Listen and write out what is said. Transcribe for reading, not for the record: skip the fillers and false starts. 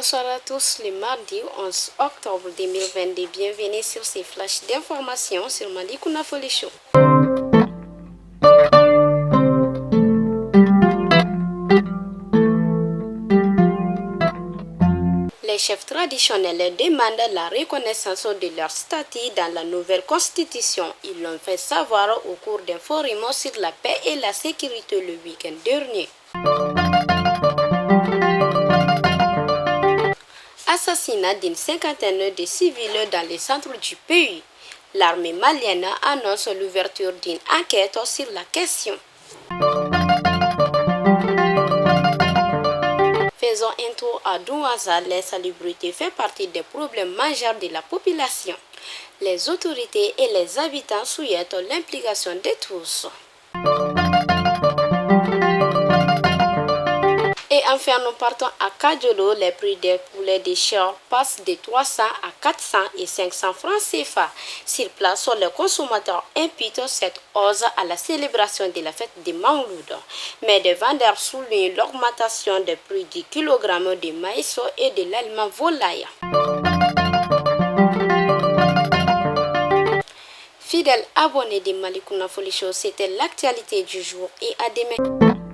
Bonsoir à tous, le mardi 11 octobre 2022. Bienvenue sur ces flashs d'informations sur Malikouna Folie Show. Les chefs traditionnels demandent la reconnaissance de leur statut dans la nouvelle constitution. Ils l'ont fait savoir au cours d'un forum sur la paix et la sécurité le week-end dernier. Assassinat d'une cinquantaine de civils dans le centre du pays. L'armée malienne annonce l'ouverture d'une enquête sur la question. Faisons un tour à Douaza. L'insalubrité fait partie des problèmes majeurs de la population. Les autorités et les habitants souhaitent l'implication de tous. Et enfin, nous partons à Kadjolo. Les prix des poulets de chair passent de 300 à 400 et 500 francs CFA. Sur place, les consommateurs imputent cette hausse à la célébration de la fête de Mauloud. Mais des vendeurs soulignent l'augmentation des prix du kilogramme de maïs et de l'aliment volaille. Fidèles abonnés de Malikouna Folie Show, c'était l'actualité du jour et à demain.